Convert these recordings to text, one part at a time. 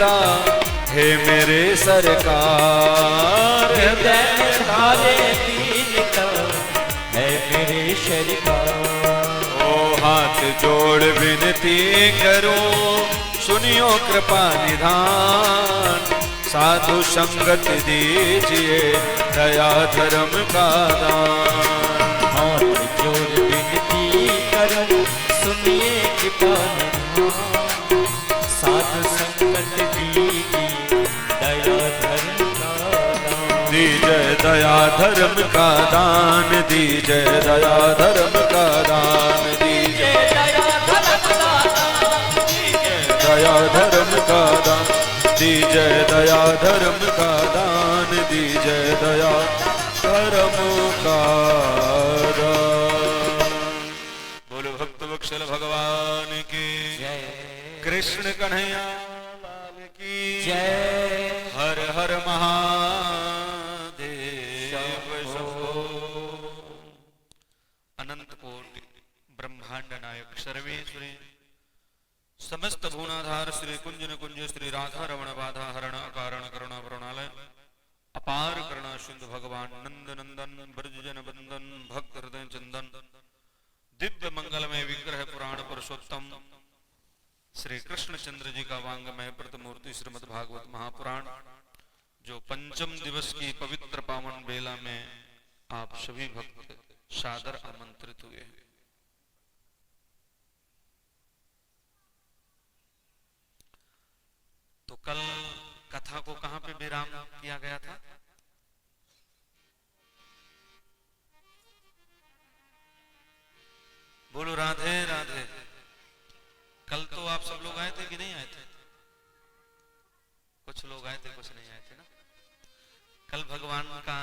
पिता हे मेरे सरकार, हृदय धारे दीनता है मेरे सरकार। ओ हाथ जोड़ विनती करूं सुनियो कृपा निधान, साधु संगत दीजिए दया धर्म का दान। हाथ जोड़ विनती करूं सुनिए कृपा निधान, साधु संगत दीजिए दया धर्म का दान। दीजय दया धर्म का दान, दीजय दया धर्म का दान, दीजय दया धर्म का दान, दीजय दया धर्म का दान, दीजय दया धर्म का दान। बोलो भक्त वत्सल भगवान की जय, कृष्ण कन्हैया लाल की जय। हर हर महादेव शंभो। अनंत कोटि ब्रह्मांड नायक सर्वेश्वरी समस्त भुवनाधार श्री कुंजन कुंज श्री राधा रमण बाधा हरण अकारण करुणा वरुणालय अपार करुणा सिंधु भगवान नंद नंदन ब्रज जन बंदन भक्त हृदय चंदन दिव्य मंगलमय विग्रह पुराण पुरुषोत्तम श्री कृष्णचंद्र जी का वांगमय प्रतिमूर्ति श्रीमद् भागवत महापुराण, जो पंचम दिवस की पवित्र पावन बेला में आप सभी भक्त सादर आमंत्रित हुए हैं। तो कल कथा को कहां पे विराम किया गया था? बोलो राधे राधे। कल तो आप सब लोग आए थे कि नहीं आए थे? कुछ लोग आए थे, कुछ नहीं आए थे ना। कल भगवान का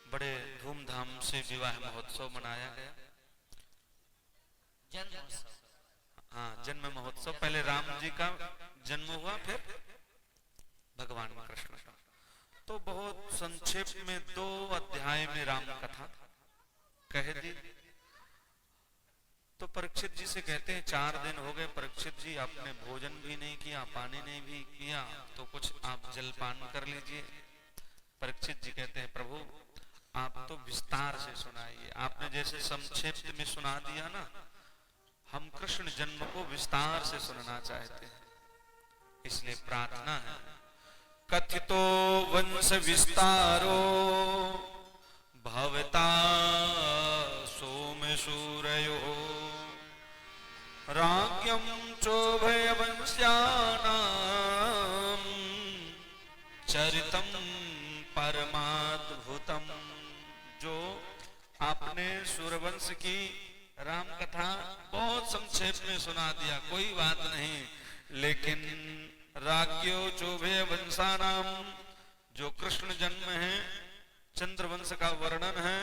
बड़े धूमधाम से विवाह महोत्सव मनाया गया। हाँ, जन्म महोत्सव। पहले राम जी का जन्म हुआ, फिर भगवान कृष्ण का। तो बहुत संक्षेप में 2 अध्याय में राम कथा कह दी। तो परीक्षित जी से कहते हैं 4 दिन हो गए परीक्षित जी, आपने भोजन भी नहीं किया, पानी नहीं भी किया, तो कुछ आप जलपान कर लीजिए। परीक्षित जी कहते हैं प्रभु आप तो विस्तार से सुनाइए, आपने जैसे संक्षेप में सुना दिया ना, हम कृष्ण जन्म को विस्तार से सुनना चाहते हैं। इसलिए प्रार्थना है, कथितो वंश विस्तारो भवता सोम सूरयो राज्ञं चोभय वंश्यानां चरितं परमाद्भुतम्। जो आपने सूर्यवंश की राम कथा बहुत संक्षेप में सुना दिया, कोई बात नहीं, लेकिन राज्ञो चोभय वंशानाम, जो कृष्ण जन्म है, चंद्रवंश का वर्णन है,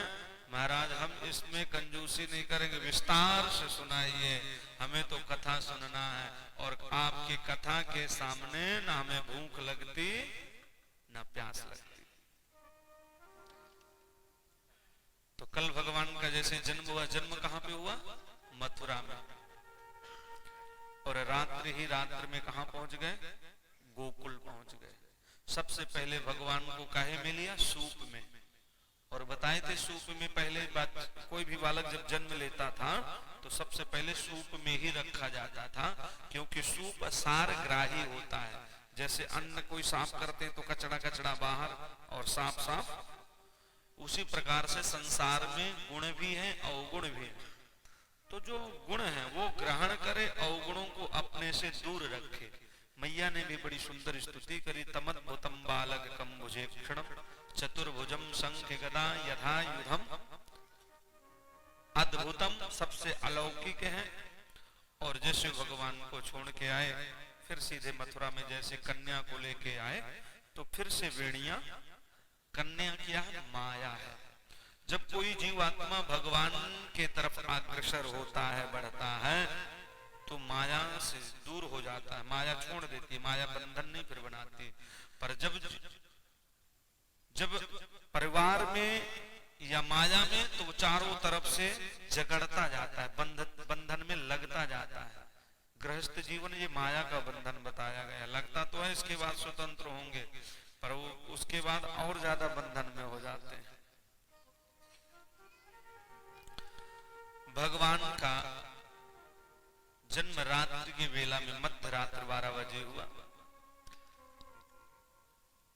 महाराज हम इसमें कंजूसी नहीं करेंगे, विस्तार से सुनाइए, हमें तो कथा सुनना है। और आपकी कथा के सामने ना हमें भूख लगती ना प्यास लगती। तो कल भगवान का जैसे जन्म हुआ, जन्म कहां पे हुआ? मथुरा में। और रात्रि ही रात्रि में कहां पहुंच गए? गोकुल पहुंच गए। सबसे पहले भगवान को काहे में लिया? सूप में। और बताए थे सूप में पहले बात, कोई भी बालक जब जन्म लेता था तो सबसे पहले सूप में ही रखा जाता था, क्योंकि सूप सार ग्राही होता है। जैसे अन्न कोई साफ करते हैं तो कचड़ा कचड़ा बाहर और साफ साफ, उसी प्रकार से संसार में गुण भी है अवगुण भी है। तो जो गुण है वो ग्रहण करे, अवगुणों को अपने से दूर रखे। मैया ने भी बड़ी सुंदर स्तुति करी, तमद्भुतम बालक कम भुजे क्षणम चतुर्भुजम शंख गदा यथा युधम। अद्भुतम सबसे अलौकिक है। और जैसे भगवान को छोड़ के आए, फिर सीधे मथुरा में जैसे कन्या को लेके आए, तो फिर से वेणिया, कन्या क्या है? माया है। जब कोई जीवात्मा भगवान के तरफ अग्रसर होता है, बढ़ता है, तो माया से दूर हो जाता है, माया छोड़ देती है, माया बंधन नहीं फिर बनाती। पर जब परिवार में या माया में, तो वो चारों तरफ से जकड़ता जाता है, बंधन में लगता जाता है। गृहस्थ जीवन ये माया का बंधन बताया गया। लगता तो है इसके बाद स्वतंत्र होंगे, पर वो उसके बाद और ज्यादा बंधन में हो जाते हैं। भगवान का जन्म रात्रि की वेला में मध्य रात्रि 12 बजे हुआ।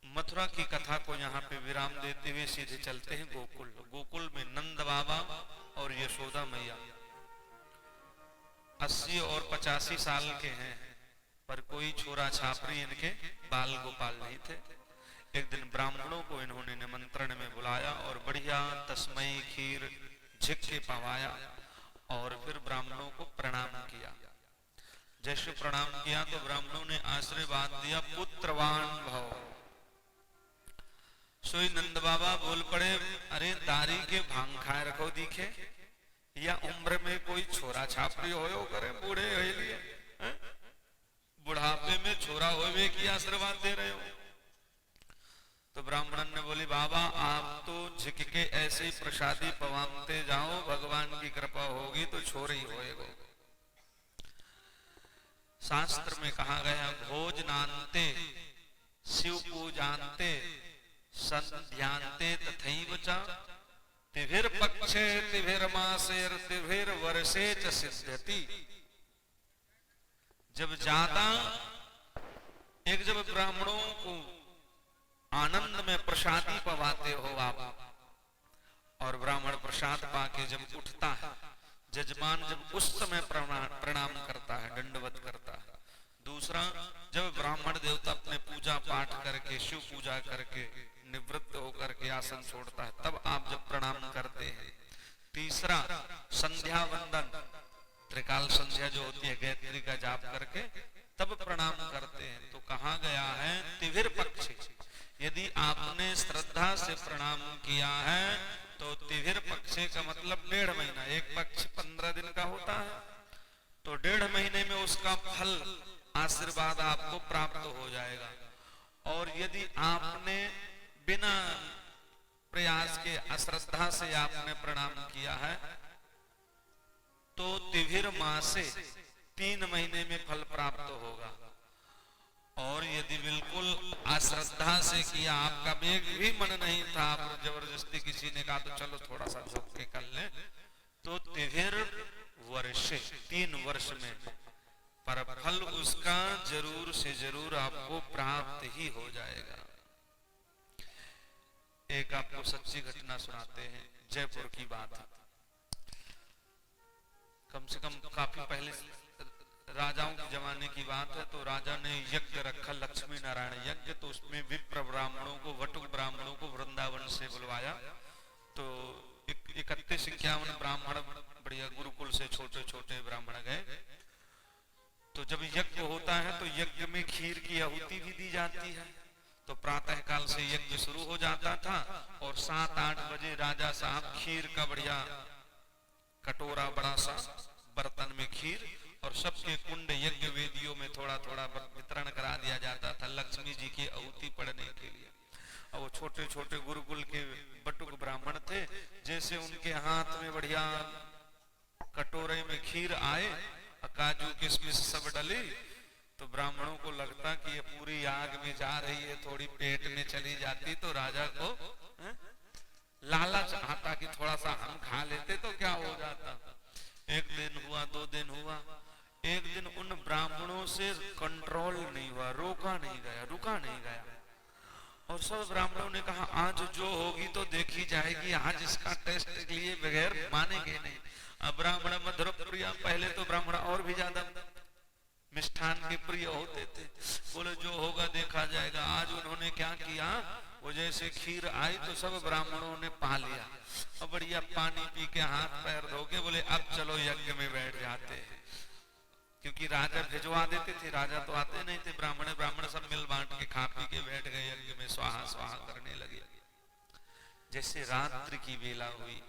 मथुरा की कथा को यहाँ पे विराम देते हुए सीधे चलते हैं गोकुल। गोकुल में नंद बाबा और यशोदा मैया 80 और 85 साल के हैं, पर कोई छोरा छापरी इनके बाल गोपाल नहीं थे। एक दिन ब्राह्मणों को इन्होंने निमंत्रण में बुलाया और बढ़िया तस्मई खीर झिक्के पवाया और फिर ब्राह्मणों को प्रणाम किया। जैसे प्रणाम किया तो ब्राह्मणों ने आशीर्वाद दिया, पुत्रवान भव। सोई नंद बाबा बोल पड़े, अरे दारी के भांग खाए रखो दिखे, या उम्र में कोई छोरा छापरी हो करे, बूढ़े हो लिए बुढ़ापे में छोरा होवे की आशीर्वाद दे रहे हो। तो ब्राह्मणन ने बोली, बाबा आप तो झिक के ऐसे ही प्रसादी पवामते जाओ, भगवान की कृपा होगी तो छोरे ही होएगो। शास्त्र में कहा गया, भोजनान्ते शिव पूजान्ते संध्यांते तथैव च तिभिर पक्षे तिभिर मासे तिभिर वर्षे च सिद्ध्यति। जब ज्यादा जब ब्राह्मणों को आनंद में प्रसादी पवाते हो आप, और ब्राह्मण प्रसाद पाके जब उठता है, जजमान जब उस समय प्रणाम करता है, दंडवत करता है। दूसरा, जब ब्राह्मण देवता अपने पूजा पाठ करके शिव पूजा करके निवृत्त होकर के आसन छोड़ता है, तब आप जब प्रणाम करते हैं। तीसरा, संध्या वंदन, त्रिकाल संध्या जो होती है गायत्री का जाप करके तब प्रणाम करते हैं। तो कहा गया है तिभिर पक्षे, यदि आपने श्रद्धा से प्रणाम किया है तो तिभिर पक्षे का मतलब 1.5 महीना, एक पक्ष 15 दिन का होता है, तो 1.5 महीने में उसका फल आशीर्वाद आपको प्राप्त हो जाएगा। और यदि आपने बिना प्रयास के अश्रद्धा से आपने प्रणाम किया है तो तिभिर मासे 3 महीने में फल प्राप्त होगा। और यदि बिल्कुल अश्रद्धा से किया, आपका मेघ भी मन नहीं था, आप जबरदस्ती किसी ने कहा तो चलो थोड़ा सा झुक के कर ले, तो तिभिर वर्षे 3 वर्ष में, पर फल उसका जरूर से जरूर आपको प्राप्त ही हो जाएगा। एक आपको सच्ची घटना सुनाते हैं, जयपुर की बात है। कम से कम काफी पहले राजाओं के जमाने की बात है। तो राजा ने यज्ञ रखा, लक्ष्मी नारायण यज्ञ, तो उसमें विप्र ब्राह्मणों को, वटुक ब्राह्मणों को वृंदावन से बुलवाया। तो 31-51 ब्राह्मण बढ़िया गुरुकुल से छोटे छोटे ब्राह्मण गए। तो जब यज्ञ होता है तो यज्ञ में खीर की आहुति भी दी जाती है। तो प्रातः काल से यज्ञ शुरू हो जाता था और 7-8 बजे राजा साहब खीर का बढ़िया कटोरा, बड़ा सा बर्तन में खीर, और सबके कुंड यज्ञ वेदियों में थोड़ा थोड़ा वितरण करा दिया जाता था लक्ष्मी जी की आहुति पढ़ने के लिए। और वो छोटे छोटे गुरुकुल के बटुक ब्राह्मण थे, जैसे उनके हाथ में बढ़िया कटोरे में खीर आए, काजू किशमिश सब डली, तो ब्राह्मणों को लगता कि ये पूरी आग में जा रही है, थोड़ी पेट में चली जाती तो राजा को लालच आता कि थोड़ा सा हम खा लेते तो क्या हो जाता। 1 दिन हुआ, 2 दिन हुआ, एक दिन उन ब्राह्मणों से कंट्रोल नहीं हुआ, रुका नहीं गया। और सब ब्राह्मणों ने कहा आज जो होगी तो देखी जाएगी, आज इसका टेस्ट लिए बगैर मानेंगे नहीं। अब ब्राह्मण मधुर प्रिय, पहले तो ब्राह्मण और भी ज्यादा मिष्ठान के प्रिय होते थे, बोले जो होगा देखा जाएगा। आज उन्होंने क्या किया, वो जैसे खीर आई तो सब ब्राह्मणों ने पा लिया और बढ़िया पानी पी के हाथ पैर धो के बोले अब चलो यज्ञ में बैठ जाते हैं। क्योंकि राजा भिजवा देते थे, राजा तो आते नहीं थे। ब्राह्मण सब मिल बांट के खा पी के बैठ गए, यज्ञ में स्वाहा स्वाहा करने लगे। जैसे रात्रि की वेला हुई,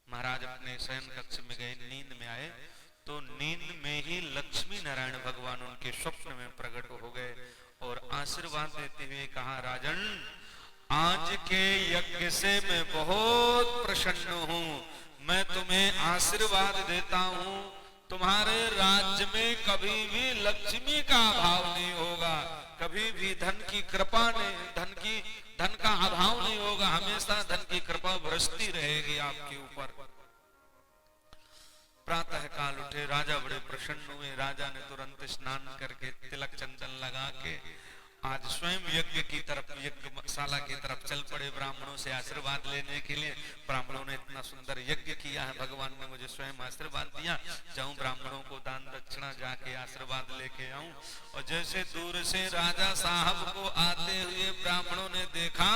महाराज अपने शयन कक्ष में गए, नींद में आए तो नींद में ही लक्ष्मी नारायण भगवान उनके स्वप्न में प्रकट हो गए और आशीर्वाद देते हुए कहा, राजन आज के यज्ञ से मैं बहुत प्रसन्न हूँ, मैं तुम्हें आशीर्वाद देता हूँ तुम्हारे राज्य में कभी भी लक्ष्मी का अभाव नहीं होगा, कभी भी धन की कृपा नहीं, धन का अभाव नहीं होगा, हमेशा धन की कृपा बरसती रहेगी आपके ऊपर। प्रातः काल उठे, राजा बड़े प्रसन्न हुए। राजा ने तुरंत स्नान करके तिलक चंदन लगा के आज स्वयं यज्ञ की तरफ, यज्ञशाला की तरफ चल पड़े ब्राह्मणों से आशीर्वाद लेने के लिए। ब्राह्मणों ने इतना सुंदर यज्ञ किया है, भगवान ने मुझे स्वयं आशीर्वाद दिया, जाऊं ब्राह्मणों को दान दक्षिणा जाके आशीर्वाद लेके आऊं। और जैसे दूर से राजा साहब को आते हुए ब्राह्मणों ने देखा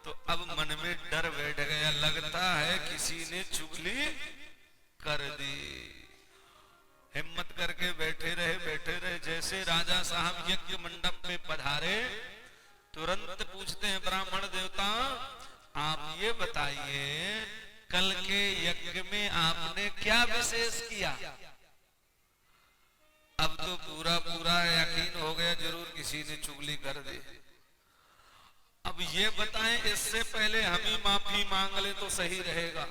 तो अब मन में डर बैठ गया, लगता है किसी ने चुगली कर दी। हिम्मत करके बैठे रहे। जैसे राजा साहब यज्ञ मंडप पे पधारे, तुरंत पूछते हैं ब्राह्मण देवता, आप ये बताइए कल के यज्ञ में आपने क्या विशेष किया? अब तो पूरा यकीन हो गया, जरूर किसी ने चुगली कर दी। अब ये बताएं, इससे पहले हम ही माफी मांग ले तो सही रहेगा।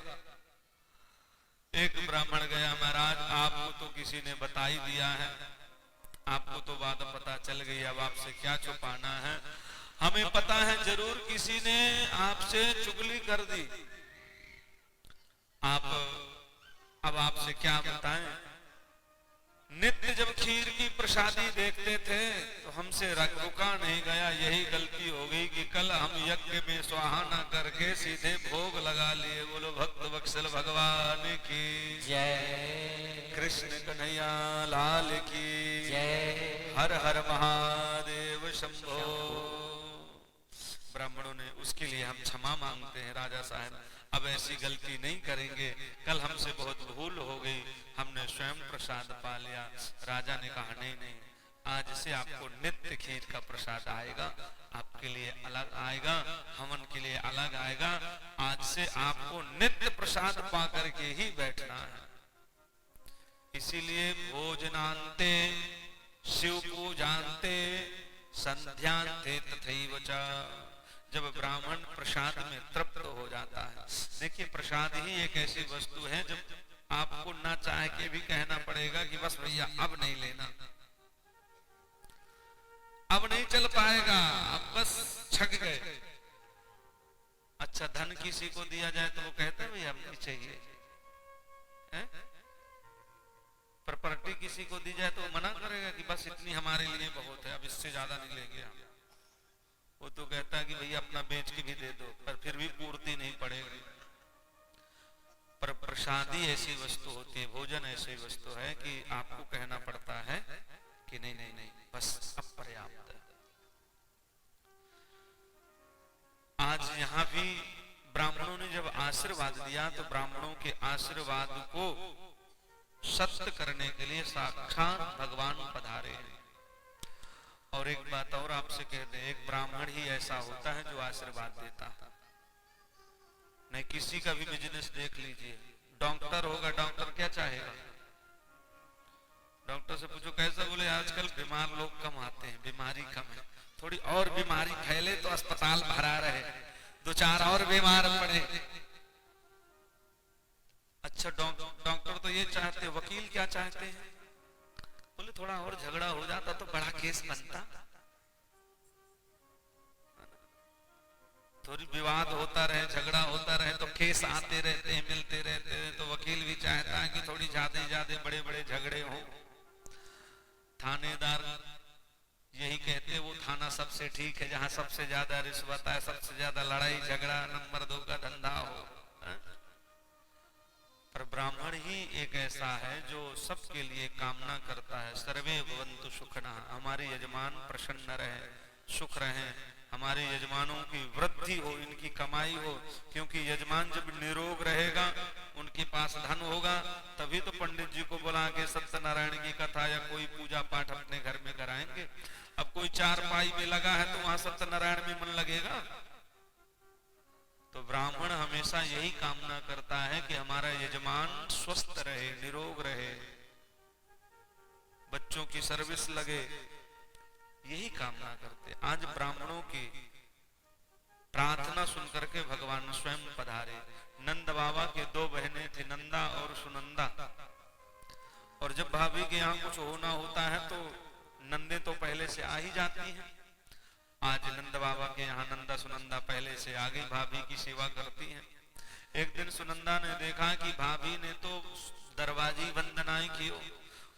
एक ब्राह्मण गया, महाराज आपको तो किसी ने बता ही दिया है, आपको तो बात पता चल गई, अब आपसे क्या छुपाना है? हमें पता है जरूर किसी ने आपसे चुगली कर दी। अब आपसे क्या बताएं? नित्य जब खीर की प्रसादी देखते थे तो हमसे रुका नहीं गया। यही गलती हो गई कि कल हम यज्ञ में स्वाहा न करके सीधे भोग लगा लिए। बोलो भक्त वत्सल भगवान की जय, कृष्ण कन्हैया लाल की जय। हर हर महादेव शंभो। ब्राह्मणों ने उसके लिए हम क्षमा मांगते हैं राजा साहब, अब ऐसी गलती नहीं करेंगे, कल हमसे बहुत भूल हो गई, हमने स्वयं प्रसाद पा लिया। राजा ने कहा नहीं, आज से आपको नित्य खीर का प्रसाद आएगा, आपके लिए अलग आएगा, हवन के लिए अलग आएगा। आज से आपको नित्य प्रसाद पा करके ही बैठना है। इसीलिए भोजनांते शिव पूजांते संध्यांते तथैव च। जब ब्राह्मण प्रसाद में तृप्त हो जाता है, देखिए प्रसाद ही एक ऐसी वस्तु है जब आपको ना चाह के भी कहना पड़ेगा कि बस भैया अब नहीं लेना, अब नहीं चल पाएगा, अब बस छक गए। अच्छा धन किसी को दिया जाए तो वो कहते हैं भैया अब नहीं चाहिए, प्रॉपर्टी किसी को दी जाए तो मना करेगा कि बस इतनी हमारे लिए बहुत है, अब इससे ज्यादा नहीं लेंगे हम। वो तो कहता है कि भैया अपना बेच के भी दे दो, पर फिर भी पूर्ति नहीं पड़ेगी। पर प्रसादी ऐसी वस्तु होती है, भोजन ऐसी वस्तु है कि आपको कहना पड़ता है कि नहीं नहीं नहीं बस अब पर्याप्त है। आज यहाँ भी ब्राह्मणों ने जब आशीर्वाद दिया तो ब्राह्मणों के आशीर्वाद को सत्य करने के लिए साक्षात भगवान पधारे हैं। और एक बात और आपसे कह दें, एक ब्राह्मण ही ऐसा होता है जो आशीर्वाद देता है। नहीं किसी का भी बिजनेस देख लीजिए, डॉक्टर होगा, डॉक्टर क्या चाहेगा? डॉक्टर से पूछो कैसा, बोले आजकल बीमार लोग कम आते हैं, बीमारी कम है, थोड़ी और बीमारी फैले तो अस्पताल भरा रहे, दो चार और बीमार पड़े। अच्छा डॉक्टर तो ये चाहते, वकील क्या चाहते हैं? बोले थोड़ा और झगड़ा हो जाता तो बड़ा केस बनता, थोड़ी विवाद होता रहे, झगड़ा होता रहे तो केस आते रहते हैं, मिलते रहते हैं। तो वकील भी चाहता है कि थोड़ी ज्यादा बड़े बड़े झगड़े हों। थानेदार यही कहते, वो थाना सबसे ठीक है जहां सबसे ज्यादा रिश्वत है, सबसे ज्यादा लड़ाई झगड़ा, नंबर 2 का धंधा हो। पर ब्राह्मण ही एक ऐसा है जो सबके लिए कामना करता है, सर्वे भवन्तु सुखिनः, हमारे यजमान प्रसन्न रहे, सुख रहे, हमारे यजमानों की वृद्धि हो, इनकी कमाई हो। क्योंकि यजमान जब निरोग रहेगा, उनके पास धन होगा, तभी तो पंडित जी को बुला के सत्यनारायण की कथा या कोई पूजा पाठ अपने घर में कराएंगे। अब कोई चारपाई में लगा है तो वहां सत्यनारायण में मन लगेगा? तो ब्राह्मण हमेशा यही कामना करता है कि हमारा यजमान स्वस्थ रहे, निरोग रहे, बच्चों की सर्विस लगे, यही कामना करते। आज ब्राह्मणों की प्रार्थना सुनकर के भगवान स्वयं पधारे। नंद बाबा के 2 बहनें थी, नंदा और सुनंदा। जब भाभी के यहाँ कुछ होना होता है तो नंदे तो पहले से आ ही जाती हैं। आज नंद बाबा के यहाँ नंदा सुनंदा पहले से आ गई, भाभी की सेवा करती हैं। एक दिन सुनंदा ने देखा कि भाभी ने तो दरवाजी बंद नहीं कियो,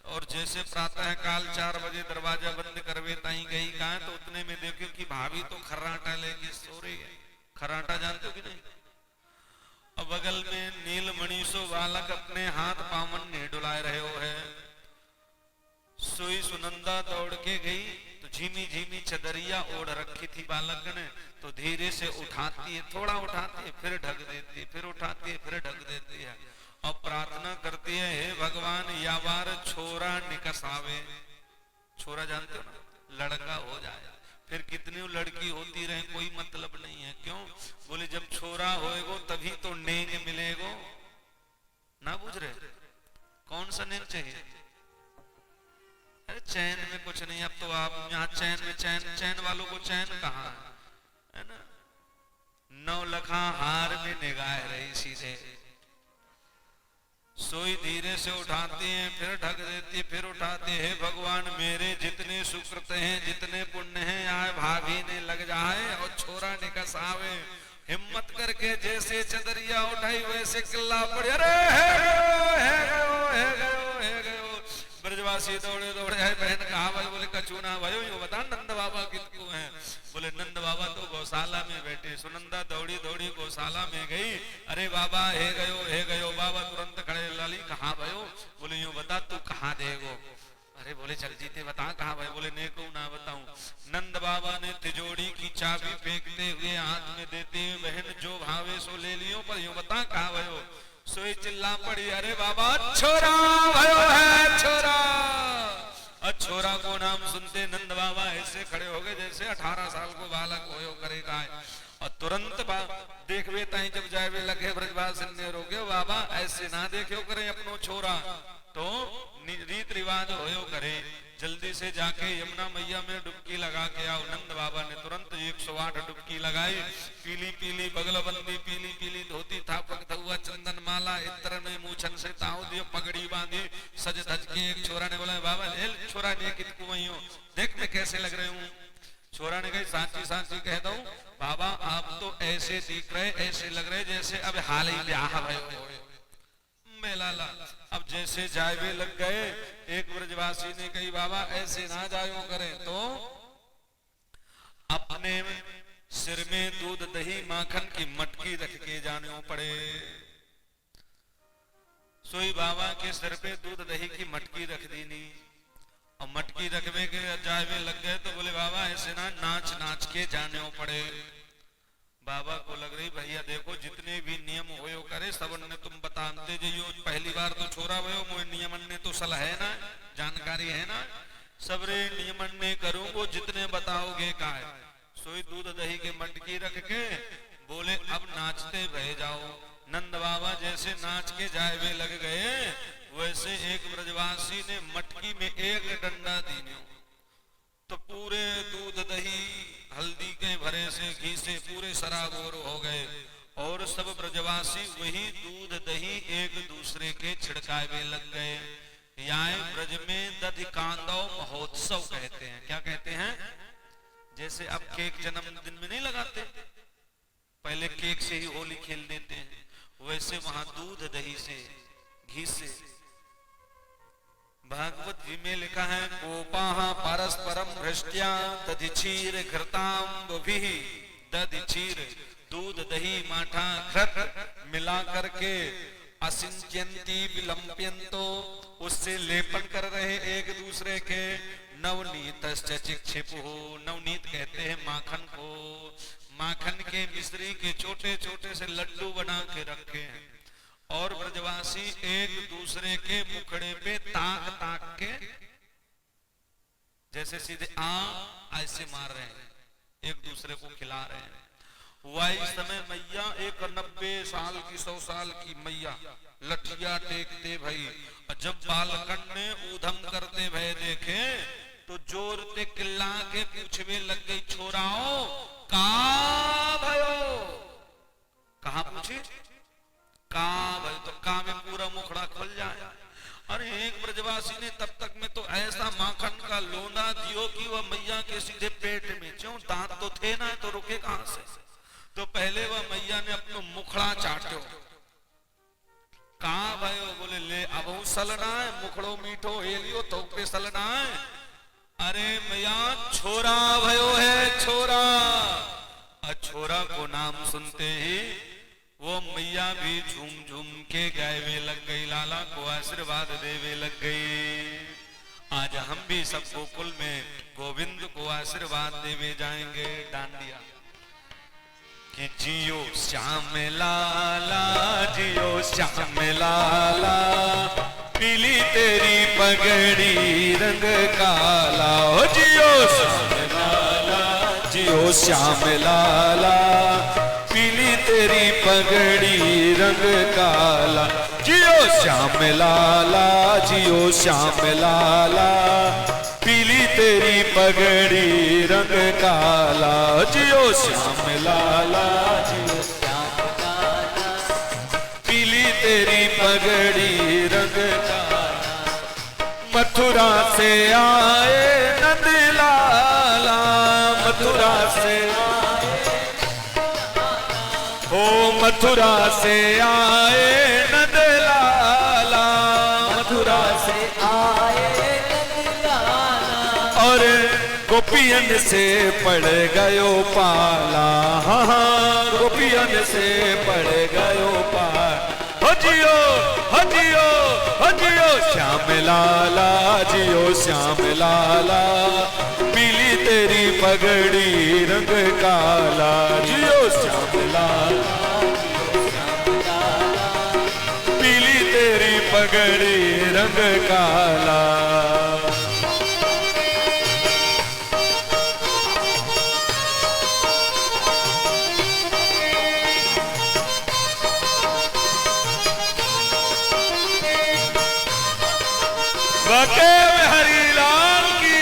और जैसे प्रातः काल 4 बजे दरवाजा बंद करवे ताई गई कहा, तो उतने में देखो कि भाभी तो खर्राटा लेके सो रही है। खर्राटा जानते हो कि नहीं? और बगल में नीलमणि सो बालक अपने हाथ पावन ने डुलाए रहे हो है। सोई सुनंदा दौड़ के गई तो झीमी झीमी चदरिया ओढ़ रखी थी बालक ने, तो धीरे से उठाती है, थोड़ा उठाती है, फिर ढक देती है, फिर उठाती है, फिर ढक देती है, और प्रार्थना करती है, हे भगवान या बार छोरा निकस आवे। छोरा जानते हो ना, लड़का हो जाए। फिर कितनी लड़की होती रहे कोई मतलब नहीं है। क्यों? बोले जब छोरा होएगो तभी तो नेंग मिलेगो। ना बुझ रहे? कौन सा नेंग चाहिए? अरे चैन में कुछ नहीं। अब तो आप यहाँ चैन में चैन वालों को चैन कहाँ है ना? 9 लखा हार में निगाह रही सीधे। सोई धीरे से उठाती हैं, फिर ढक देती है, फिर उठाते हैं। भगवान मेरे जितने सुकृत हैं, जितने पुण्य हैं, आए भाभी ने लग जाए और छोरा निकस आवे। हिम्मत करके जैसे चदरिया उठाई वैसे किल्ला पड़े, अरे है गयो, है गयो, है गयो, है गयो। ब्रजवासी दौड़े दौड़े आए। बहन कहा भाई? बोले कचूना भयो, यो बता नंद बाबा कितकू हैं? बोले नंद बाबा तो गौशाला में बैठे। सुनंदा दौड़ी दौड़ी गौशाला में गई। अरे बाबा हे गयो। बाबा तुरंत खड़े, लाली कहाँ भयो? बोले यूं बता तू कहाँ देगो? अरे बोले चल जीते बता कहाँ भाई? बोले नेको ना बताऊं। नंद बाबा ने तिजोरी की चाबी फेंकते हुए हाथ में देते हुए, बहन जो भावे सो ले लियो, पर यूं बता कहाँ भयो? सोई चिल्ला पड़ी, अरे बाबा छोरा भयो है, छोरा। और छोरा को नाम सुनते नंद बाबा ऐसे खड़े हो गए जैसे 18 साल को बालक होयो करेगा। और तुरंत देखवे ताई जब जाए लगे ब्रजवास ने रोके, बाबा ऐसे ना देखो करे अपनो छोरा, तो रीत रिवाज होयो करे। जल्दी से जाके यमुना मैया में डुबकी लगा के आओ। नंद बाबा ने तुरंत 108 डुबकी लगाई। पीली पीली बगलबंदी, पीली पीली धोती, थापक धुआ चंदन माला, इत्र में मूछन से ताऊ दियो, पगड़ी बांधी, सज धज के। एक छोरा ने बोला, बाबा छोरा ने कितकू वही हो, देख मैं कैसे लग रहे हूँ। छोरा ने कही सांची सांची कह दो, बाबा आप तो ऐसे दिख रहे, ऐसे लग रहे जैसे अब हाल ही ब्याह भयो। मेलाला अब जैसे जायवे लग गए। एक ब्रजवासी ने कही, बाबा ऐसे ना जायो करें, तो अपने सिर में दूध दही माखन की मटकी रख के जाने पड़े। सोई बाबा के सिर पे दूध दही की मटकी रख दी नहीं, और मटकी रखवे के जायवे लग गए तो बोले, बाबा ऐसे ना नाच नाच के जाने पड़े। बाबा को लग रही, भैया देखो जितने भी नियम होयो करे सब ने तुम बताते जाइयो। पहली बार तो छोरा भयो, मोए नियमन ने तो सलाह है ना, जानकारी है ना, सबरे नियमन ने करूंगो जितने बताओगे का। सोई दूध दही के मटकी रख के बोले, अब नाचते बह जाओ। नंद बाबा जैसे नाच के जायवे लग गए, वैसे एक ब्रजवासी ने मटकी में एक डंडा दीन्यो, तो पूरे दूध दही हल्दी के भरे से घी से पूरे सराबोर हो गए। और सब ब्रजवासी वही दूध दही एक दूसरे के छिड़कावे लग गए। यहाँ ब्रज में दधिकांदव महोत्सव कहते हैं। क्या कहते हैं? जैसे अब केक जन्मदिन में नहीं लगाते, पहले केक से ही होली खेल देते हैं, वैसे वहां दूध दही से घी से। भागवत जी में लिखा है, गोपाः परस्परम भ्रष्ट्या दधिचीर घृताम्बभिः। दधिचीर दूध दही माठा घृत मिला करके असिंच्यन्ति विलंप्यन्तो, उससे लेपन कर रहे एक दूसरे के। नवनीतश्च चिक्षिपुः, नवनीत कहते हैं माखन को। माखन के मिश्री के छोटे छोटे से लड्डू बना के रखे हैं, और ब्रजवासी एक दूसरे के मुखड़े पे ताक ताक के जैसे सीधे ऐसे मार रहे हैं, एक दूसरे को खिला रहे हैं। वही समय मैया, एक 90 साल की 100 साल की मैया लठिया टेकते भई, और जब बालकन ने ऊधम करते भय देखे तो जोर ते किल्ला के पूछवे लग गई, छोराओ का भयो? कहा पूछे? का भाई? तो का में पूरा मुखड़ा खुल जाए। अरे एक ब्रजवासी ने तब तक में तो ऐसा माखन का लोंदा दियो कि वह मैया के सीधे पेट में, क्यों दांत तो थे ना, तो रुके कहां से। तो पहले वह मैया ने अपनो मुखड़ा चाट्यो। कहा भयो, बोले ले अब सलना है, मुखड़ो मीठो हेलियो तो पे सलना है। अरे मैया छोरा भयो है, छोरा। छोरा को नाम सुनते ही वो मैया भी झूम झूम के गायवे लग गई, लाला को आशीर्वाद देवे लग गई। आज हम भी सब गोकुल में गोविंद को आशीर्वाद देवे जाएंगे। डांडिया कि जियो श्याम लाला, जियो श्याम लाला, पीली तेरी पगड़ी रंग काला। हो जियो श्याम लाला, जियो श्याम लाला, पीली तेरी पगड़ी रंग काला। जियो श्याम लाला, जियो श्याम लाला, पीली तेरी पगड़ी रंग काला। जियो श्याम लाला, जियो श्याम लाला, पीली तेरी पगड़ी रंग काला। मथुरा से आए नंद लाला, मथुरा से ओ मथुरा से आए नंद लाला, मथुरा से आए नंद लाला। और गोपियन से पड़ गयो पाला, हाँ गोपियन से पड़ गयो पाला। हो जियो, हो जियो, हो जियो श्याम लाला, जियो श्याम लाला, पीली तेरी पगड़ी रंग काला। जियो श्याम लाला, पीली तेरी पगड़ी रंग काला। बके हरिलाल की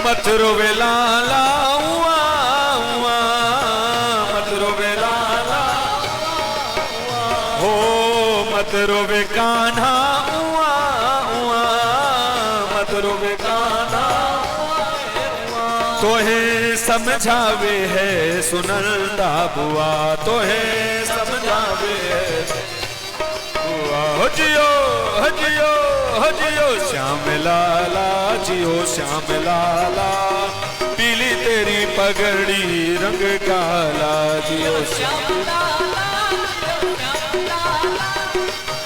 मत रोवे लाला हुआ हुआ, मत रोवे लाला हो, मत रोवे कान्हा हुआ हुआ, मत रोवे कान्हा तोहे समझावे है सुनंदा बुआ, तोहे समझावे है बुआ। हो जियो, हो जियो, हो जियो श्याम लाला, जियो श्याम लाला, पीली तेरी पगड़ी रंग काला। जियो श्याम लाला,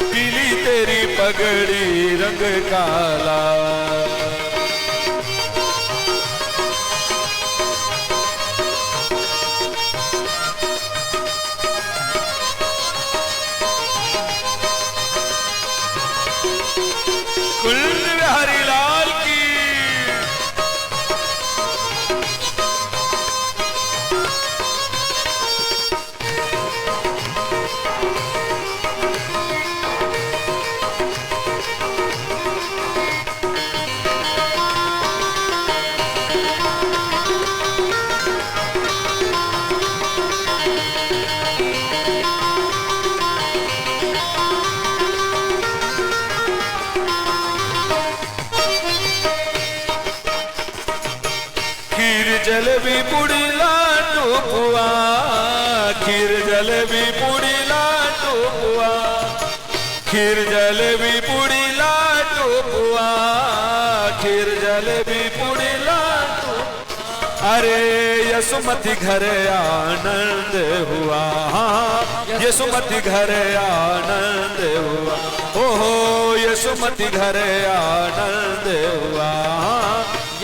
पीली तेरी पगड़ी रंग काला। हरिलाल की जलेबी पूड़ी लाडू पुआ, खीर जलेबी पूड़ी लाडू पुआ, खीर जलेबी पूड़ी लाडू पुआ, खीर जलेबी पूड़ी लाडू। अरे यशुमती घर आनंद हुआ, यशुमती घर आनंद हुआ, ओहो यशुमती घर आनंद हुआ,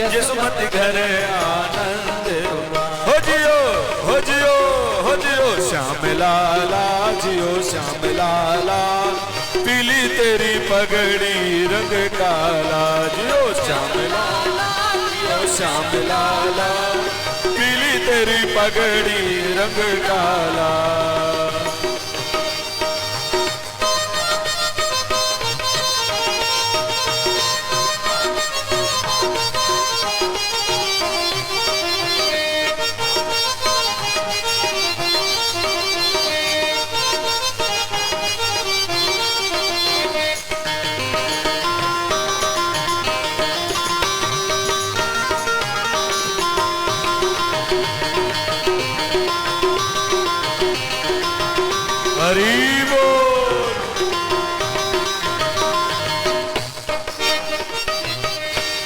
यशुमती घर आनंद हुआ। हो जियो, हो जियो, हो जियो श्याम लाला, जियो श्याम लाला, पीली तेरी पगड़ी रंग काला, जियो श्याम लाला, जियो श्याम लाला, पीली तेरी पगड़ी रंग काला। हरि बोल।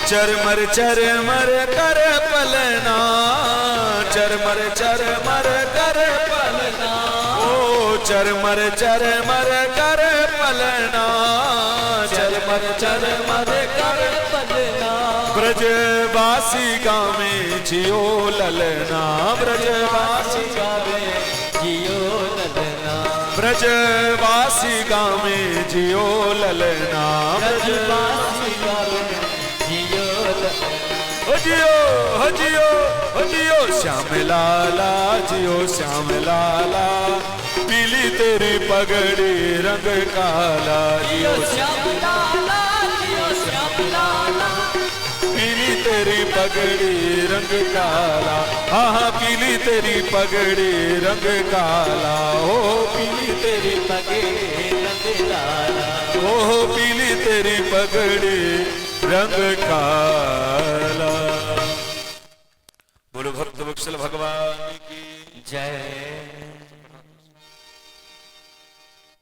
चरमर चरमर कर पलना, चरमर चरमर कर पलना, ओ चरमर चरमर कर पलना, चरमर चरमर कर पलना। ब्रजवासी गावे जियो ललना, ब्रजवासी गावे जियो ललना, ब्रजवासी गावे जियो ललना, ब्रजवासी गावे जियो ललना। हो जियो, हो जियो, हो जियो श्याम लाला, जियो श्याम लाला, पीली तेरी पगड़ी रंग काला, जियो श्याम लाला, जियो श्याम लाला, पीली तेरी पगड़ी रंग काला। हाँ हाँ पीली तेरी पगड़ी रंग काला, ओ पीली तेरी पगड़ी रंग काला, ओ पीली तेरी पगड़ी रंग काला। बोलो भक्त वत्सल भगवान की जय।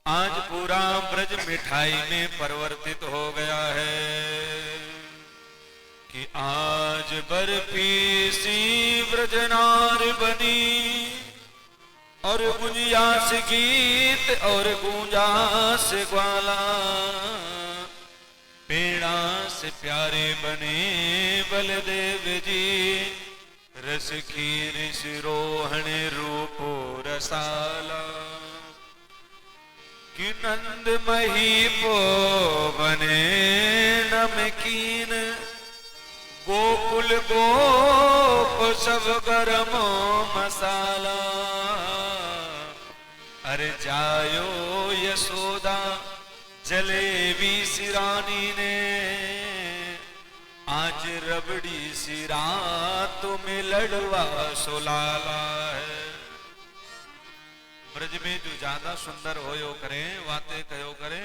आज पूरा ब्रज मिठाई में परिवर्तित हो गया है कि आज बर्फी सी ब्रजनार बनी, और गुंजिया से गीत और गूंजा से ग्वाला, पेड़ा से प्यारे बने बलदेव जी, रस खीर सिरोहण रूपो रसाला, कि नंद महीपो बने नमकीन, गोकुल गोप सब गरम मसाला। अरे जायो यशोदा जलेबी सिरानी ने, आज रबड़ी सी रात में लड़वा सोलाला है। ब्रज में जो ज्यादा सुंदर होयो करे, बातें कहो करे,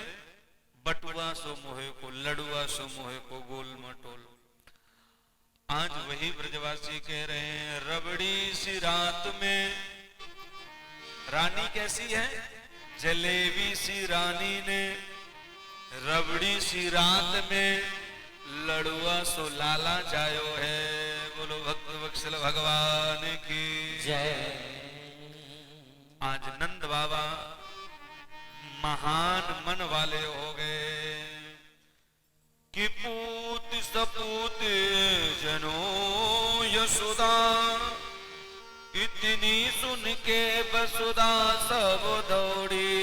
बटुआ सो मोहे को, लड़ुआ सो मोहे को, गोल मटोल। आज वही ब्रजवासी कह रहे हैं, रबड़ी सी रात में रानी कैसी है? जलेबी सी रानी ने रबड़ी सी रात में लड़ुआ सो लाला जायो है। बोलो भक्त वत्सल भगवान की जय। आज नंद बाबा महान मन वाले हो गए कि पूत सपूत जनो यशोदा, इतनी सुन के बसुदा सब दौड़ी,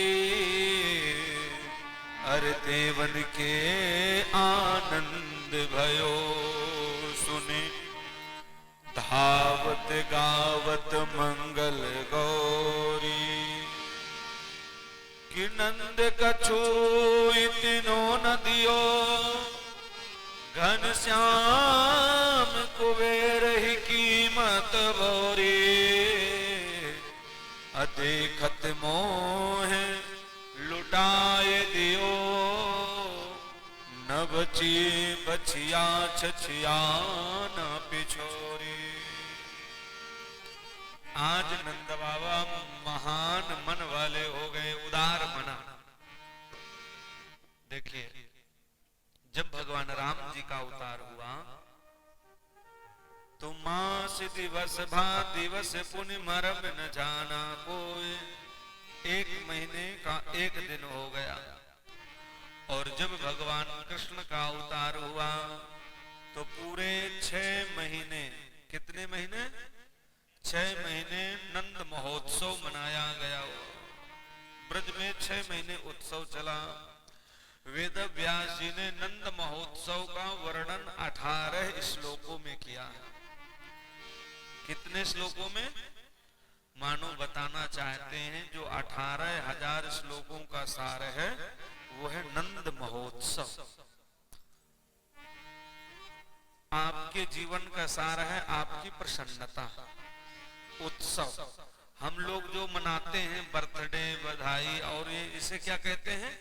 अरे देवन के आनंद भयो सुने, धावत गावत मंगल गौरी, कि नंद कछु इतनो न दियो, घन श्याम कुबेर ही कीमत भोरी, अदेखत मोह लुटाए दियो, न बची बचिया छछिया न पिछोरी। आज नंद बाबा महान मन वाले हो गए, उदार मना। देखिए, जब भगवान राम जी का अवतार हुआ तो मास दिवस भा दिवस पुण्य मरम न जाना कोई, 1 महीने का 1 दिन हो गया। और जब भगवान कृष्ण का अवतार हुआ तो पूरे 6 महीने, कितने महीने? 6 महीने नंद महोत्सव मनाया गया। ब्रज में 6 महीने उत्सव चला। वेद व्यास जी ने नंद महोत्सव का वर्णन 18 श्लोकों में किया है। कितने श्लोकों में? मानो बताना चाहते हैं जो 18,000 श्लोकों का सार है वो है नंद महोत्सव। आपके जीवन का सार है आपकी प्रसन्नता। उत्सव हम लोग जो मनाते हैं बर्थडे बधाई और ये इसे क्या कहते हैं?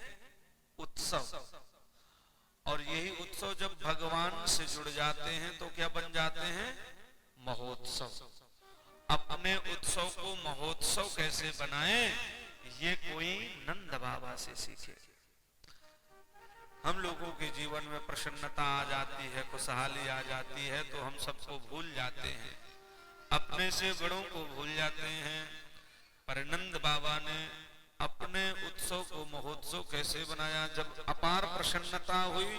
उत्सव। और यही उत्सव जब भगवान से जुड़ जाते हैं तो क्या बन जाते हैं? महोत्सव। अपने उत्सव को महोत्सव कैसे बनाएं ये कोई नंद बाबा से सीखे। हम लोगों के जीवन में प्रसन्नता आ जाती है, खुशहाली आ जाती है तो हम सबको भूल जाते हैं, अपने से बड़ों को भूल जाते हैं। पर नंद बाबा ने अपने उत्सव को महोत्सव कैसे बनाया? जब अपार प्रसन्नता हुई,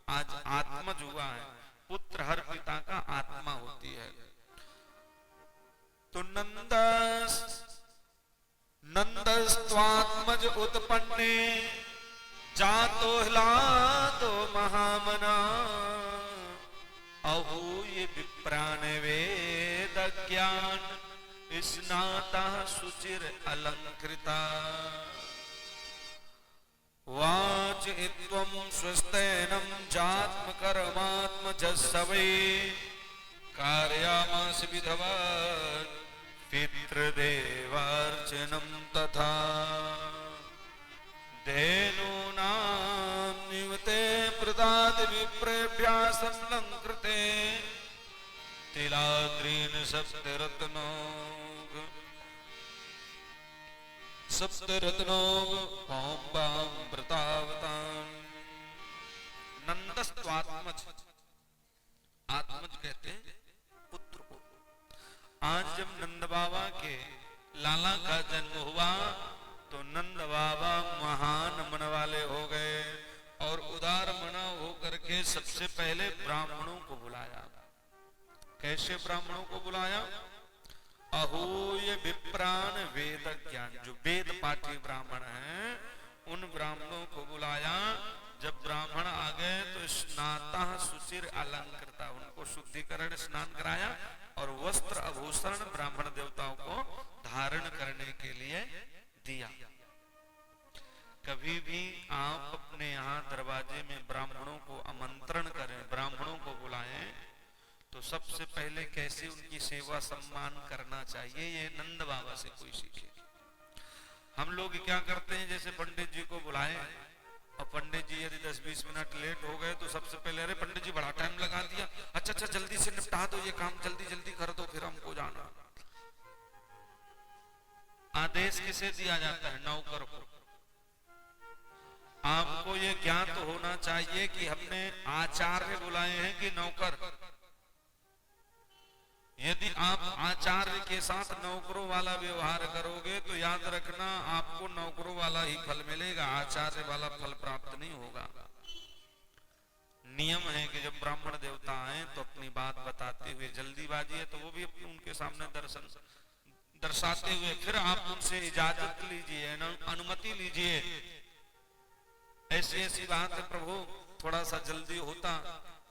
आज आत्मज हुआ है, पुत्र हर पिता का आत्मा होती है। तो नंदस्त्वात्मज उत्पन्ने जातो ह्लादो महामना अहूय विप्रान वेद ज्ञान स्नाता सुचिर अलंकृता वाच इत्वं स्वस्तेनं जात्म कर्मात्मजस्सवै कार्यामास विधवा पितृदेवार्चनं तथा धेनूनां निवते प्रदात विप्रेभ्यासं लंकृते तिलाद्रीन सप्तरत्नोग पौम्बामृतावतान। नंदस्त्वात्मज, आत्मज कहते हैं पुत्र को। आज जब नंद बाबा के लाला का जन्म हुआ तो नंद बाबा महान मन वाले हो गए और उदार मना होकर के सबसे पहले ब्राह्मणों को बुलाया। कैसे ब्राह्मणों को बुलाया? अहूय विप्रान वेद ज्ञान, जो वेद पाठी ब्राह्मण हैं उन ब्राह्मणों को बुलाया। जब ब्राह्मण आ गए तो स्नाता सुचिर अलंकृता, उनको शुद्धिकरण स्नान कराया और वस्त्र आभूषण ब्राह्मण देवताओं को धारण करने के लिए दिया। कभी भी आप अपने यहाँ दरवाजे में ब्राह्मणों को आमंत्रण करें, ब्राह्मणों को बुलाएं तो सबसे पहले कैसे उनकी सेवा सम्मान करना चाहिए ये नंद बाबा से कोई सीखे। हम लोग क्या करते हैं, जैसे पंडित जी को बुलाएं और पंडित जी यदि 10-20 मिनट लेट हो गए तो सबसे पहले अरे पंडित जी बड़ा टाइम लगा दिया, अच्छा जल्दी से निपटा दो ये काम, जल्दी कर दो फिर हमको जाना। आदेश किसे दिया जाता है? नौकर को। आपको ये ज्ञात होना चाहिए कि हमने आचार्य बुलाए हैं कि नौकर। यदि आप आचार्य के साथ नौकरों वाला व्यवहार करोगे तो याद रखना आपको नौकरों वाला ही फल मिलेगा, आचार्य वाला फल प्राप्त नहीं होगा। नियम है कि जब ब्राह्मण देवता आए तो अपनी बात बताते हुए, जल्दीबाजी है तो वो भी उनके सामने दर्शाते हुए फिर आप उनसे इजाजत लीजिए, अनुमति लीजिए। ऐसी बात है प्रभु थोड़ा सा जल्दी होता,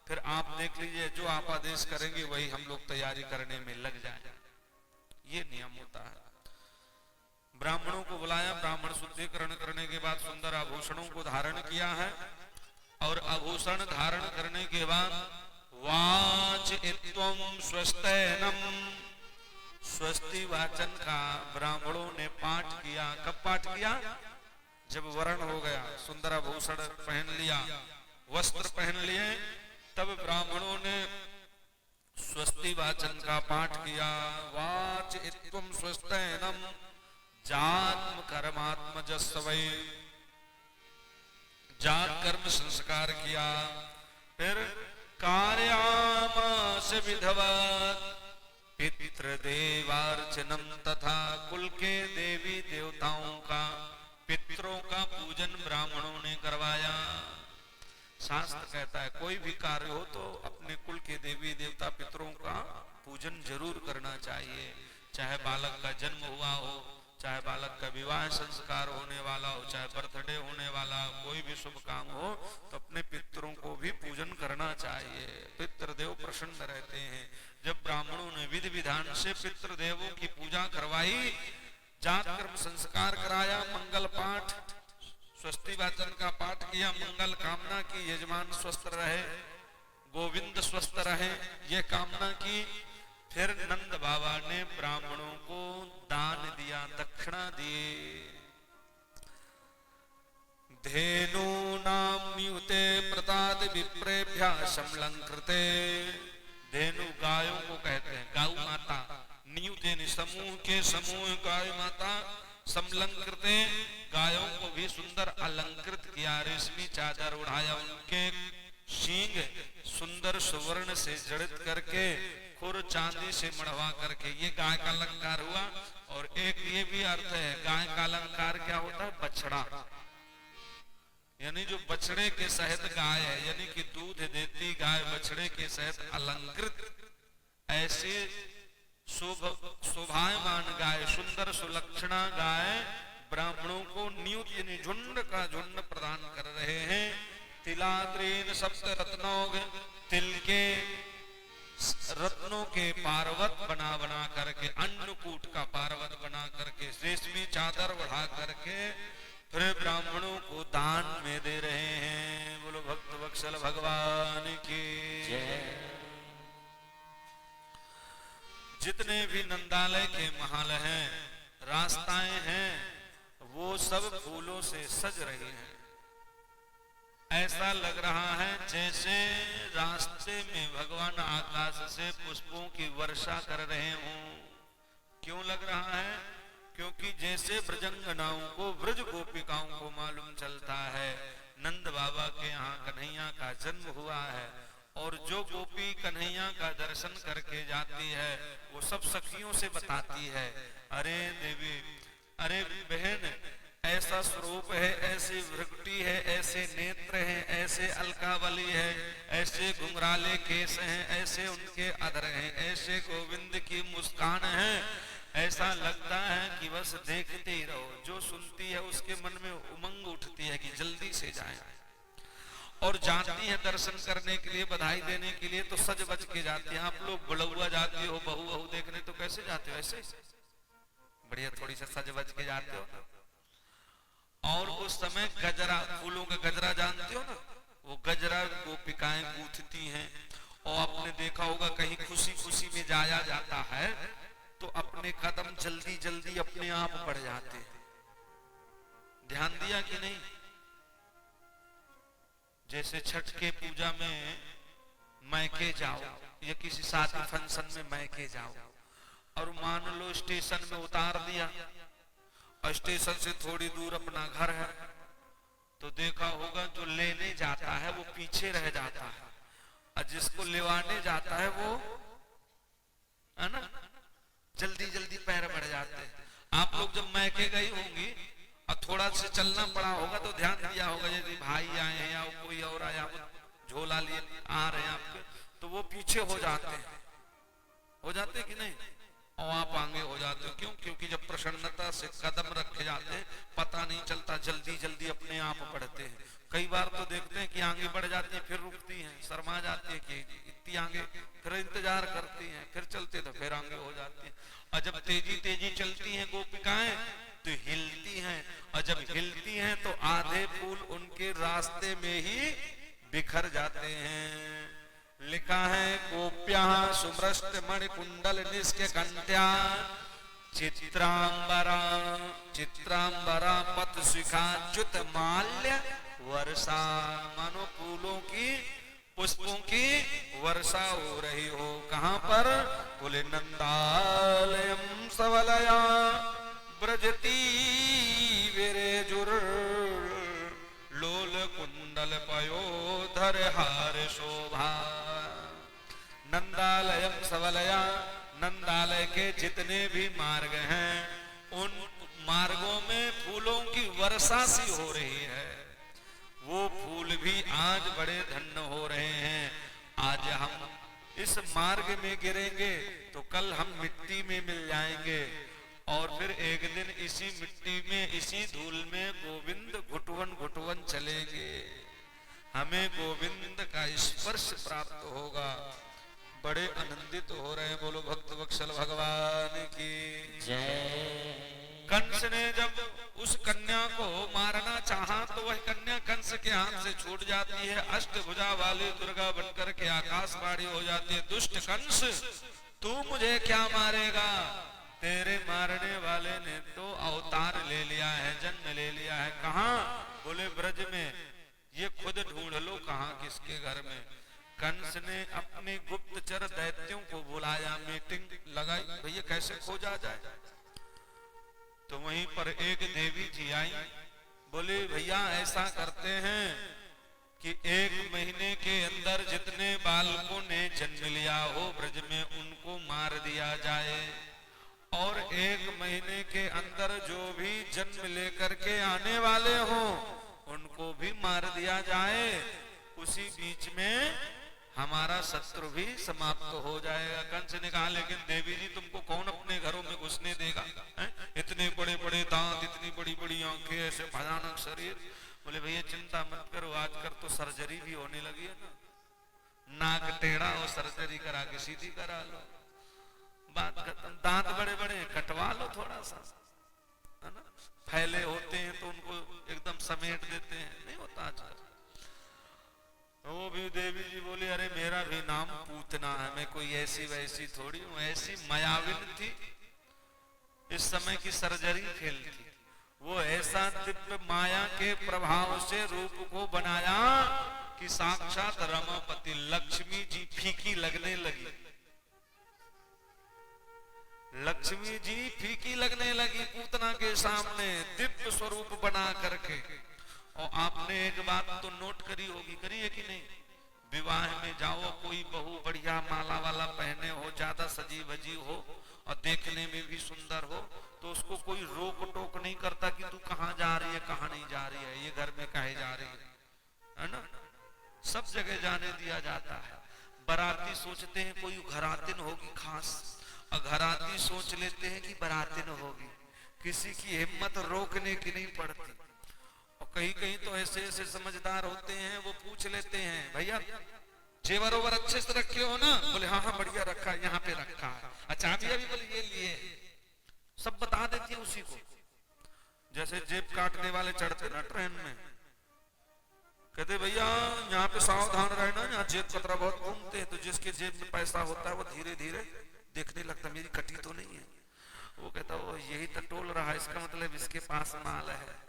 फिर आप देख लीजिए जो आप आदेश करेंगे वही हम लोग तैयारी करने में लग जाए। ये नियम होता है। ब्राह्मणों को बुलाया, ब्राह्मण शुद्धिकरण करने के बाद सुंदर आभूषणों को धारण किया है और आभूषण धारण करने के बाद वाच इत्वं स्वस्तेनम, स्वस्ति वाचन का ब्राह्मणों ने पाठ किया। कब पाठ किया? जब वरण हो गया, सुंदर आभूषण पहन लिया, वस्त्र पहन लिए, तब ब्राह्मणों ने स्वस्ति वाचन का पाठ किया। वाच इत्वं स्वस्तेनम जात्म कर्मात्मजस्वै, जात कर्म संस्कार किया। फिर कार्यामास विधवत पितृदेवार्चनम, तथा कुल के देवी देवताओं का, पितरों का पूजन ब्राह्मणों ने करवाया। शास्त्र कहता है कोई भी कार्य हो तो अपने कुल के देवी देवता पितरों का पूजन जरूर करना चाहिए। चाहे बालक का जन्म हुआ हो, चाहे बालक का विवाह संस्कार होने वाला हो, चाहे बर्थडे होने वाला हो, कोई भी शुभ काम हो तो अपने पितरों को भी पूजन करना चाहिए। पितृदेव प्रसन्न रहते हैं। जब ब्राह्मणों ने विधि विधान से पितृदेवों की पूजा करवाई, जात कर्म संस्कार कराया, मंगल पाठ स्वस्ति वाचन का पाठ किया, मंगल कामना की, यजमान स्वस्थ रहे, गोविंद स्वस्थ रहे, ये कामना की। फिर नंद बाबा ने ब्राह्मणों को दान दिया, दक्षिणा दिए। धेनु नाम नियुते प्रताद विप्रेभ्या समलंकृते। धेनु गायों को कहते हैं, गौ माता। नियुते ने समूह के समूह गाय माता। समलंकृते गायों को भी सुंदर अलंकृत किया, रेशमी चादर उड़ाया, उनके सींग सुंदर सुवर्ण से जड़ित करके, खुर चांदी से मढ़वा करके, ये गाय का अलंकार हुआ। और एक ये भी अर्थ है, गाय का अलंकार क्या होता है? बछड़ा, यानी जो बछड़े के सहित गाय है, यानी कि दूध देती गाय बछड़े के सहित अलंकृत, ऐसे शोभायमान गाय, सुंदर सुलक्षणा गाय ब्राह्मणों को नियुक्त यानी झुंड का झुंड प्रदान कर रहे हैं। तिलाद्रेन सप्त रत्नों, तिल के रत्नों के पार्वत बना बना करके, अन्नकूट का पार्वत बना करके, रेशमी चादर बढ़ा करके फिर ब्राह्मणों को दान में दे रहे हैं। बोलो भक्त वत्सल भगवान की जय। जितने भी नंदालय के महल हैं, रास्ताएं हैं, वो सब फूलों से सज रही हैं। ऐसा लग रहा है जैसे रास्ते में भगवान आकाश से पुष्पों की वर्षा कर रहे हों। क्यों लग रहा है? क्योंकि जैसे ब्रजंगनाओं को, ब्रज गोपिकाओं को मालूम चलता है नंद बाबा के यहाँ कन्हैया का जन्म हुआ है, और जो गोपी कन्हैया का दर्शन करके जाती है वो सब सखियों से बताती है, अरे देवी, अरे बहन, ऐसा स्वरूप है, ऐसी भृकुटी है, ऐसे नेत्र हैं, ऐसे अलकावली है, ऐसे घुंघराले केस हैं, ऐसे उनके अधर हैं, ऐसे गोविंद की मुस्कान है। ऐसा लगता है कि बस देखते ही रहो। जो सुनती है उसके मन में उमंग उठती है कि जल्दी से जाएं, और जाती है दर्शन करने के लिए, बधाई देने के लिए, तो सज बज के जाती है। आप लोग बड़ुआ जाते हो बहू बहू देखने, तो कैसे जाते हो? ऐसे बढ़िया थोड़ी सा सज बज के जाते हो। और उस समय गजरा, फूलों का गजरा जानते हो ना, वो गजरा गोपिकाएं गूंथती हैं। और आपने देखा होगा कहीं खुशी खुशी में जाया जाता है तो अपने कदम जल्दी जल्दी अपने आप बढ़ जाते हैं। ध्यान दिया कि नहीं? जैसे छठ के पूजा में मैके जाओ या किसी शादी फंक्शन में मैके जाओ, और मान लो स्टेशन में उतार दिया, और स्टेशन से थोड़ी दूर अपना घर है, तो देखा होगा जो लेने जाता है वो पीछे रह जाता है, और जिसको लेवाने जाता है वो, है ना, जल्दी जल्दी पैर बढ़ जाते हैं। आप लोग जब मैके गई होंगी और थोड़ा से चलना पड़ा होगा तो ध्यान दिया होगा, यदि भाई आए हैं या कोई और आया, झोला लिए आ रहे हैं आपके, तो वो पीछे हो जाते कि नहीं, और आप आगे हो जाते हो। क्यों? क्योंकि जब प्रसन्नता से कदम रखे जाते हैं पता नहीं चलता, जल्दी जल्दी अपने आप बढ़ते हैं। कई बार तो देखते हैं कि आगे बढ़ जाती हैं, फिर रुकती हैं, शर्मा जाती है कि इतनी आगे, फिर इंतजार करती हैं, फिर चलते तो फिर आगे हो जाती हैं। और जब तेजी तेजी चलती हैं गोपिकाएं तो हिलती हैं, और जब हिलती हैं तो आधे फूल उनके रास्ते में ही बिखर जाते हैं। लिखा है गोप्या सुमृष्ट मणिकुंडल निष्के कंठ्या चित्रांबरा चित्रांबरा पत शिखा च्युत माल्य वर्षा। मानो फूलों की, पुष्पों की वर्षा हो रही हो। कहां पर? बोले नंदालयम सवलया ब्रजती विरेजुर लोल कुंडल पयोधर हार शोभा। नंदालयम सवलया, नंदालय के जितने भी मार्ग हैं उन मार्गों में फूलों की वर्षा सी हो रही है। वो फूल भी आज बड़े धन्य हो रहे हैं। आज हम इस मार्ग में गिरेंगे तो कल हम मिट्टी में मिल जाएंगे, और फिर एक दिन इसी मिट्टी में, इसी धूल में गोविंद घुटवन घुटवन चलेंगे, हमें गोविंद का स्पर्श प्राप्त होगा। बड़े आनंदित हो रहे हैं। बोलो भक्त वत्सल भगवान की जय। कंस ने जब उस कन्या को मारना चाहा तो वह कन्या कंस के हाथ से छूट जाती है। अष्टभुजा वाली दुर्गा बनकर के आकाशवाणी हो जाती है, दुष्ट कंस तू मुझे क्या मारेगा? तेरे मारने वाले ने तो अवतार ले लिया है, जन्म ले लिया है। कहाँ? बोले ब्रज में। ये खुद ढूंढ लो कहाँ, किसके घर में। कंस ने अपने गुप्तचर दैत्यों को बुलाया, मीटिंग लगाई, भैया कैसे खोजा जाए। तो वहीं पर एक देवी जी आई, बोले भैया ऐसा करते हैं कि 1 महीने के अंदर जितने बालकों ने जन्म लिया हो ब्रज में उनको मार दिया जाए, और 1 महीने के अंदर जो भी जन्म लेकर के आने वाले हो उनको भी मार दिया जाए। उसी बीच में हमारा शत्रु भी समाप्त हो जाएगा। कंस ने कहा लेकिन देवी जी तुमको कौन अपने घरों में घुसने देगा? इतने बड़े बड़े दांत, इतनी बड़ी बड़ी आंखें, ऐसे भयानक शरीर। बोले भैया चिंता मत करो, आजकल तो सर्जरी भी होने लगी है ना, नाक टेढ़ा हो सर्जरी करा के सीधी करा लो, बात खत्म। दांत बड़े बड़े कटवा लो थोड़ा सा, है ना। फैले होते हैं तो उनको एकदम समेट देते हैं, नहीं होता आजकल। वो भी देवी जी बोली अरे मेरा भी नाम पूतना है, मैं कोई ऐसी वैसी थोड़ी हूँ। ऐसी मायाविन थी, इस समय की सर्जरी फेल थी। वो ऐसा दिव्य माया के प्रभाव से रूप को बनाया कि साक्षात रमापति लक्ष्मी जी फीकी लगने लगी। लक्ष्मी जी फीकी लगने लगी पूतना के सामने, दिव्य स्वरूप बना करके। और आपने एक बात तो नोट करी होगी, करी है कि नहीं? विवाह में जाओ, कोई बहू बढ़िया माला वाला पहने हो, ज्यादा सजी भजी हो और देखने में भी सुंदर हो, तो उसको कोई रोक टोक नहीं करता कि तू कहाँ जा रही है, कहाँ नहीं जा रही है, ये घर में काहे जा रही है ना। सब जगह जाने दिया जाता है। बाराती सोचते हैं कोई घरातिन होगी खास, और घराती सोच लेते हैं कि बारातिन होगी। किसी की हिम्मत रोकने की नहीं पड़ती। और कहीं कहीं तो ऐसे ऐसे समझदार होते हैं, वो पूछ लेते हैं भैया जेवर ओवर अच्छे से रखे हो ना? बोले हाँ हाँ बढ़िया रखा है, यहाँ पे रखा है। अच्छा अभी बोले ये लिए, सब बता देती है उसी को। जैसे जेब काटने वाले चढ़ते ना ट्रेन में, कहते भैया यहाँ पे सावधान रहना, यहाँ जेब कतरा बहुत घूमते हैं, तो जिसके जेब में पैसा होता है वो धीरे धीरे देखने लगता मेरी कटी तो नहीं है। वो कहता वो यही तो टोल रहा है, इसका मतलब इसके पास माल है।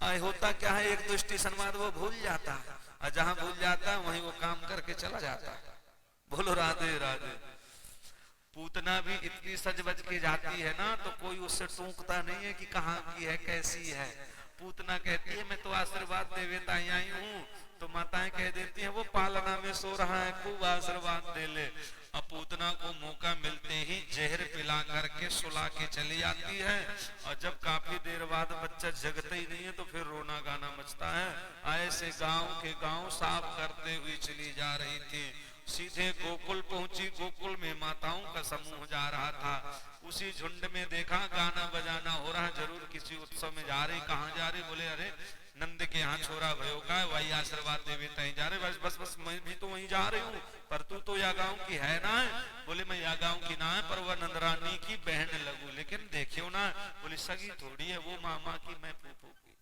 आए होता क्या है, एक दो स्टेशन बाद वो भूल जाता है, और जहां भूल जाता है वहीं वो काम करके चला जाता है। बोलो राधे राधे। पूतना भी इतनी सज बज के जाती है ना, तो कोई उससे टूकता नहीं है कि कहाँ की है, कैसी है। पूतना कहती है मैं तो आशीर्वाद देवेता आई हूँ, तो माताएं कह देती हैं वो पालना में सो रहा है, खूब आशीर्वाद दे ले। अब पूतना को मौका मिलते ही जहर पिला करके सुला के चली जाती है, और जब काफी देर बाद बच्चा जगता ही नहीं है तो फिर रोना गाना मचता है। ऐसे गांव के गांव साफ करते हुए चली जा रही थी, सीधे गोकुल पहुंची। गोकुल में माताओं का समूह जा रहा था। उसी झुंड में देखा गाना बजाना हो रहा, जरूर किसी उत्सव में जा रही। कहाँ जा रही? बोले अरे नंद के यहाँ छोरा भयो का है, वही आशीर्वाद देवे तहीं जा रहे। बस बस बस मैं भी तो वहीं जा रही हूँ, पर तू तो या गाँव की है ना? बोले मैं या गाँव की ना है, पर वह नंदरानी की बहन लगू, लेकिन देखियो ना। बोले सगी थोड़ी है, वो मामा की मैं फूफू की।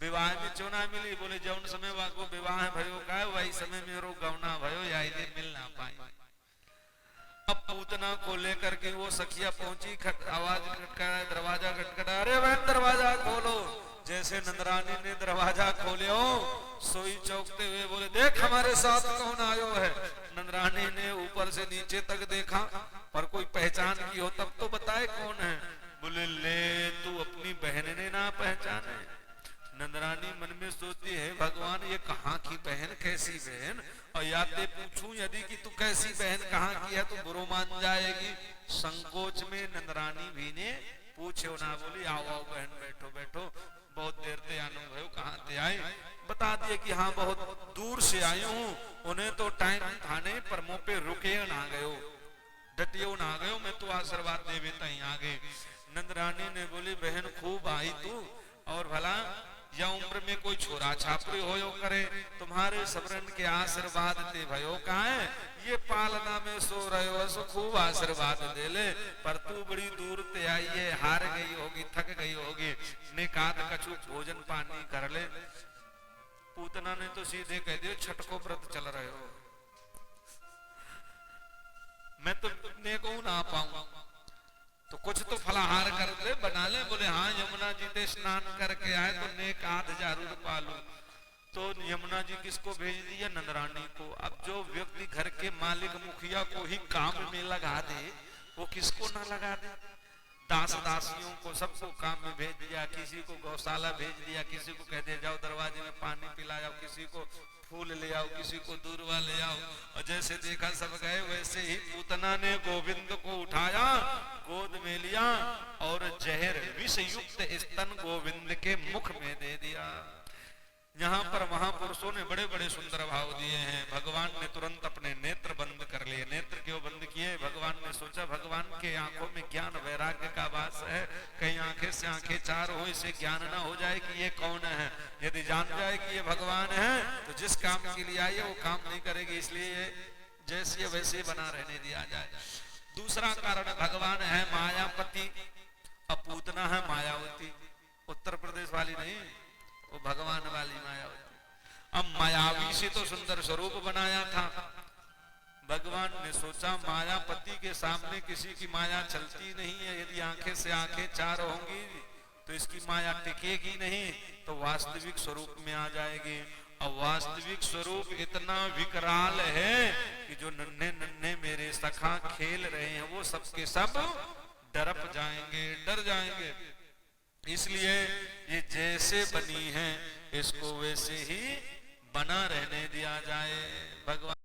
विवाह में क्यों ना मिली? बोले जौन समय वाको विवाह भयो का है, वही समय मेरो गौना भयो, या मिल ना पाई। अब पूतना को लेकर के वो सखिया पहुंची, आवाज खटखटाया, दरवाजा खटखटाया, अरे बहन दरवाजा खोलो। जैसे नंदरानी ने दरवाजा खोले हो, सोई चौंकते हुए बोले देख हमारे साथ कौन आयो है। नंदरानी ने ऊपर से नीचे तक देखा, पर कोई पहचान की हो तब तो बताए कौन है। बोले ले तू अपनी बहन ने ना पहचाने। नंदरानी मन में सोचती है भगवान ये कहाँ की बहन, कैसी बहन, और याद पूछूं यदि कि तू कैसी बहन कहाँ की है तो बुरो मान जाएगी। संकोच में नंदरानी भी ने पूछो ना, बोली आओ आओ बहन बैठो बैठो, बहुत देर से आनो भयो, कहाँ से आई? बता दिए कि हाँ बहुत दूर से आई हूँ। उन्हें तो टाइम थाने पर मुंह पे रुके ना गयो, डटियो ना गयो, मैं तो आशीर्वाद देवे तहीं आ गए। नंद रानी ने बोली बहन खूब आई तू, और भला या उम्र में कोई छोरा छापरी हो यो करे, तुम्हारे सबरन के आशीर्वाद दे भयो कहा है, ये पालना में सो रहे हो सो खूब आशीर्वाद दे ले, पर तू बड़ी दूर ते आई है, हार गई होगी, थक गई होगी, निकात कछु भोजन पानी कर ले। पूतना ने तो सीधे कह दिया छठ को व्रत चल रहे हो, मैं तो ने को ना पाऊं, तो कुछ तो फलाहार कर ले बना ले। बोले हाँ यमुना जी ते स्नान करके आए तो नेक आध जरूर पालू। तो यमुना जी किसको भेज दिया? नंदरानी को। अब जो व्यक्ति घर के मालिक मुखिया को ही काम में लगा दे, वो किसको ना लगा दे? दास दासियों को सबको काम में भेज दिया, किसी को गौशाला भेज दिया, किसी को कह दिया जाओ दरवाजे में पानी पिलाओ, किसी को फूल ले आओ, किसी को दूरवा ले आओ। और जैसे देखा सब गए, वैसे ही पूतना ने गोविंद को उठाया, गोद में लिया और जहर विष युक्त स्तन गोविंद के मुख में दे दिया। यहाँ पर महापुरुषों ने बड़े बड़े सुंदर भाव दिए हैं। भगवान ने तुरंत अपने नेत्र बंद कर लिए। नेत्र क्यों बंद किए? भगवान ने सोचा भगवान के आंखों में ज्ञान वैराग्य का वास है, कहीं आंखें से आंखें चार हो, इसे ज्ञान ना हो जाए कि ये कौन है। यदि जान जाए कि ये भगवान है तो जिस काम के लिए आई है वो काम नहीं करेगी, इसलिए जैसे वैसे बना रहने दिया जाए। दूसरा कारण भगवान है मायापति, अपूतना है मायावती। उत्तर प्रदेश वाली नहीं, वो भगवान वाली मायावती। अब मायावी से तो सुंदर स्वरूप बनाया था, भगवान ने सोचा मायापति के सामने किसी की माया चलती नहीं है, यदि आंखें से आंखें चार होंगी तो इसकी माया टिकेगी नहीं, तो वास्तविक स्वरूप में आ जाएगी। और वास्तविक स्वरूप इतना विकराल है कि जो नन्हे नन्हे मेरे सखा खेल रहे हैं वो सबके सब डरप जाएंगे, डर जाएंगे। इसलिए ये जैसे बनी है इसको वैसे ही बना रहने दिया जाए। भगवान